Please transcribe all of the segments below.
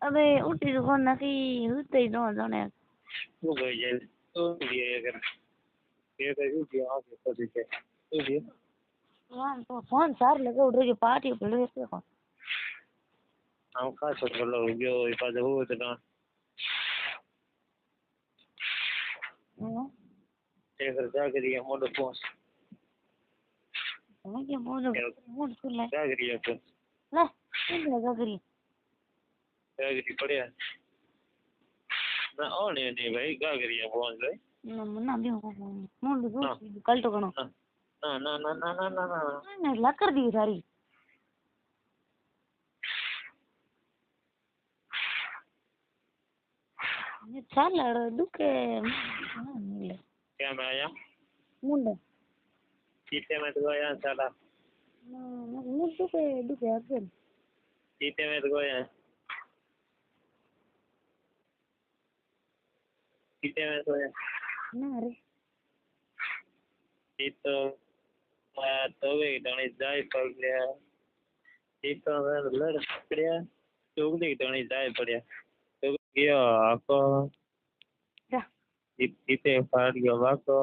अबे उठी तो फोन नखी उठते ही नो जाने वो गई है तो ये अगर ये तो ये आ के तो ठीक है तो ये यार तो फोन सार लगे उड़ रही पार्टी पे ले से को हम का छोड़ लो गयो इपा जो हो तो ना अगर जा करिए मोड़ पहुंच मैं क्या बोल सुन ले क्या करिए तो ले सुन ले करी क्या करिए पड़े ना ओने नहीं भाई क्या करिए पहुंच गए ना भी मुंड दो कल तो कनो ना ना ना ना ना ना ना ना लकर दी सारी ये चाल दुखे मिले क्या मैं आया मुंड सीटे में तो आया साला मुंड दुखे अगर सीटे में तो आया सीटे में तो आया ना रे सीट तो वे डणी जाए पड़ गया सीट तो लड़ पड़या चोगली डणी जाए पड़या तो गया आपको जा सीटे फाड़ गया वाको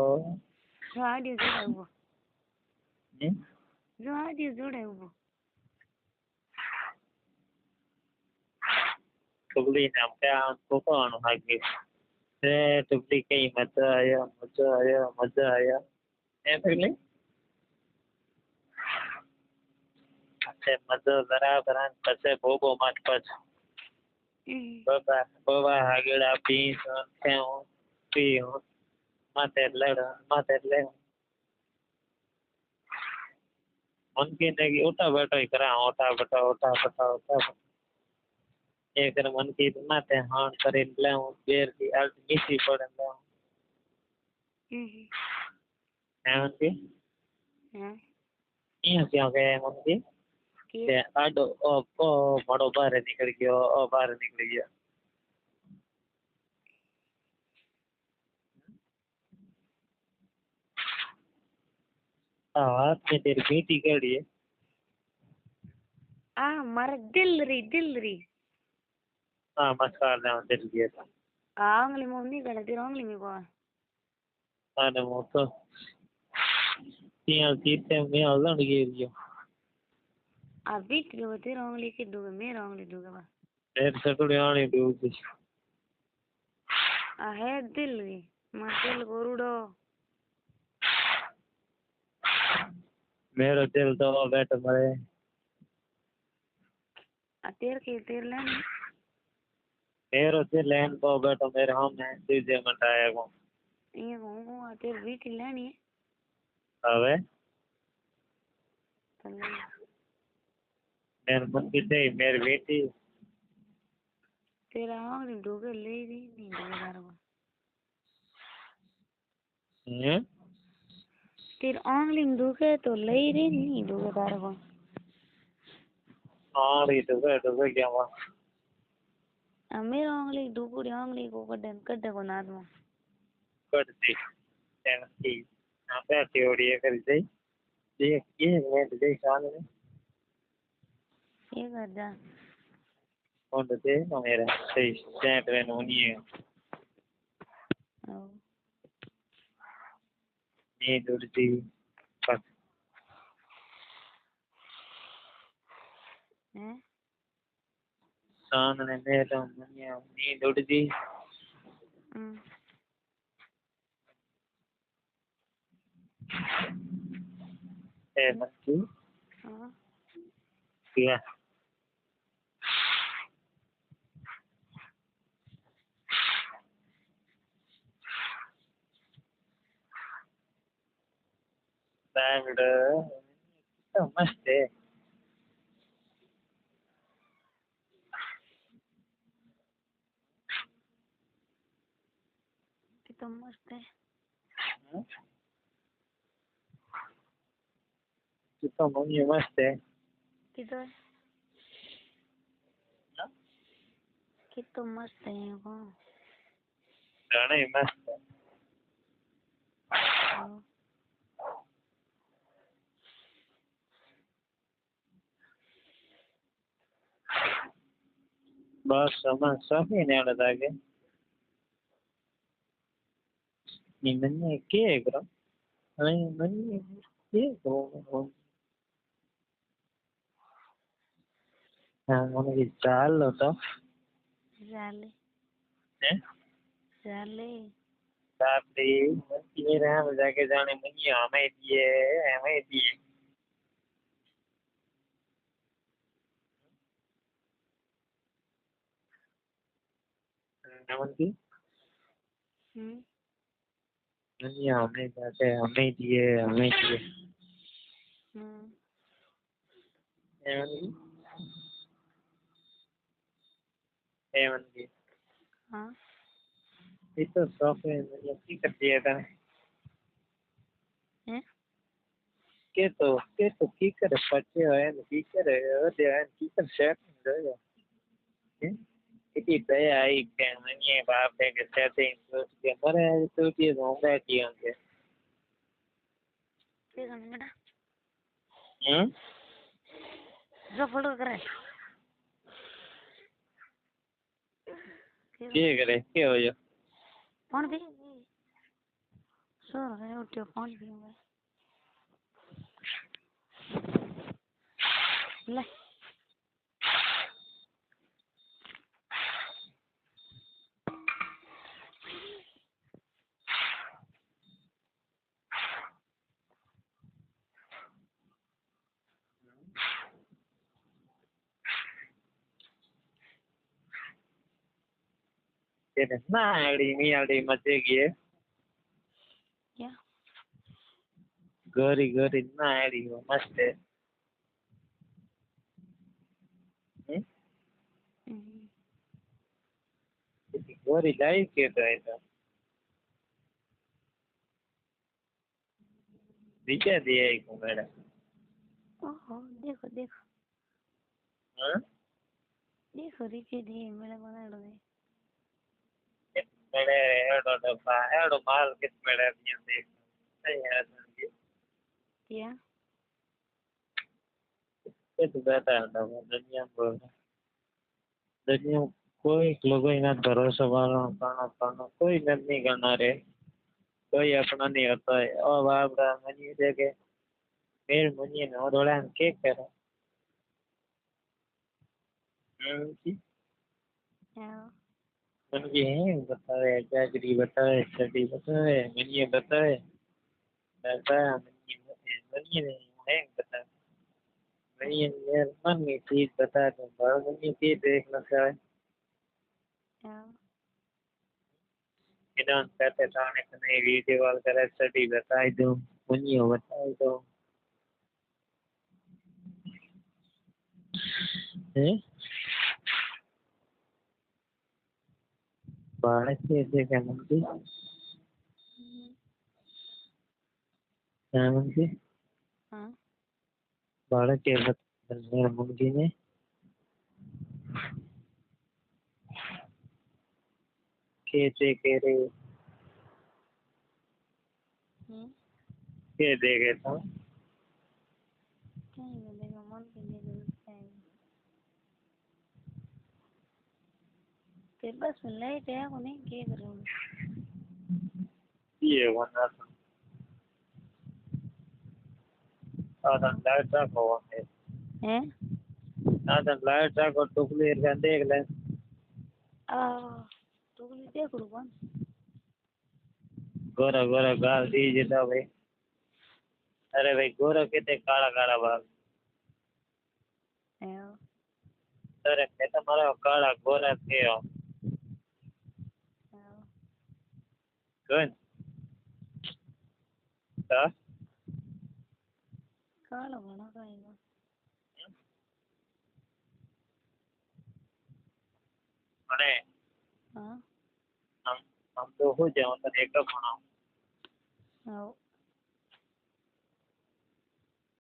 जो आडियो जोड़े वो चोगली नाम क्या को कौन हागे से चोगली कहीं मजा आया ऐसे नहीं से मजा बराबर पसे बोबो मत पछ बाबा हागेड़ा पी थे पी माते ले उनकी नेगी उठा बैठा ही करा उठा एक मन की माते हां करे ले बेर की अल्ट नीची पड़े ले है उनकी ये क्या गए उनकी के आडो ओ बड़ो बाहर निकल गया हाँ में तेरी बेटी कड़ी है मारा दिल री हाँ मस्कार ना दिल गया था आंगली मम्मी कड़ा तेरा आंगली में को हाँ ना वो तो तीन तीन में अलग गया अभी क्यों तेरा आंगली के दूंगा मेरा आंगली दूंगा बा तेरे से थोड़ी आनी दूँ है दिल री मार दिल गोरुड़ो मेरा दिल तो बैठ मरे तेर लेनी मेरा दिल लैन तो बैठो मेरे हम है तुझे मटाया को ये को तेर बेटी लेनी है अबे तल्ले मेरे मन की थी मेरी बेटी तेरा आंगली दूंगा ले री नहीं दूंगा तारा को तेरा आंगली दूंगा तो ले री नहीं दूंगा तारा को हाँ ये तो क्या हुआ मेरा आंगली दूपुड़ी आंगली को कड्डे को नाद में कर दी तेरी यहाँ पे थ्योरी है कर दी देख ये मैं तुझे शान में ये कर जा कौन थे मेरा सही सेंट में नहीं है ये दूरती बस हैं शान ने मेरा नहीं नहीं दूरती है मन की क्या बैंड तो मस्त है तो मस्त है तो मम्मी मस्त है कितो मस्त है वो गाना ही मस्त है बस sama Sofi ne ada lagi. Ni mana ke kira? Ay mana ke kau? mana ki ચાલ લો તો ચાલે હે ચાલે સાપડી મંકી રામ જાકે જાણે મંકી અમે દીએ મંકી મંકી અમે જાકે અમે દીએ એ મંકી हाँ ये तो सॉफ्टवेयर मतलब की कर दिया था हैं के तो की करे पचे है की करे दे है की कर सेट हो किती दया आई के मनिए बाप है के सेटिंग तो के मरे तो के होंगे की होंगे क्या करने बेटा हम्म जो फोटो करे के करे के हो जो कौन भी सो रहे उठो कौन भी होंगे ले तेरे ना आड़ी मजे की क्या गोरी गोरी ना आड़ी हो मस्त है गोरी लाई के तो है तो दिखे दिए को मेरा ओहो देखो देखो हाँ देखो रीचे दिए मेरा बना लो दे मेरे एडो डब्बा एडो माल कित मेरे दिए देख सही है क्या कित बैठा है दुनिया बोल दुनिया कोई लोगों इना भरोसा वाला करना कोई नहीं करना रे कोई अपना नहीं होता है और बाप रा मनी देखे मेरे मनी ने और डोला के करे की हाँ मन की है बतावे चाकरी बतावे स्टडी बतावे मनी बतावे ऐसा मनी नहीं है बता मनी ने मन में चीज बता दो बड़ा मनी की देखना चाहे हाँ इन्होंने कहते थाने को नहीं वीडियो कॉल करे स्टडी बताई दो मनी बताई दो हैं बाहर से देखा मंकी मंकी हाँ बाहर के बता मंकी ने कैसे करे के देखे था क्या ही बोलेगा मन के लिए क्या है फिर बस लाइट है को नहीं क्या करूँगी ये वरना था आधा लाइट को है हैं आधा लाइट को टुकली का देख ले तो बोली देख लो कौन गोरा गोरा गाल दीजिए था भाई अरे भाई गोरा कितने काला काला बाल है अरे मैं तो मारा काला गोरा थे हो कौन था काला बना खाएगा अरे हाँ हम तो हो जाओ तो एक बनाओ हाँ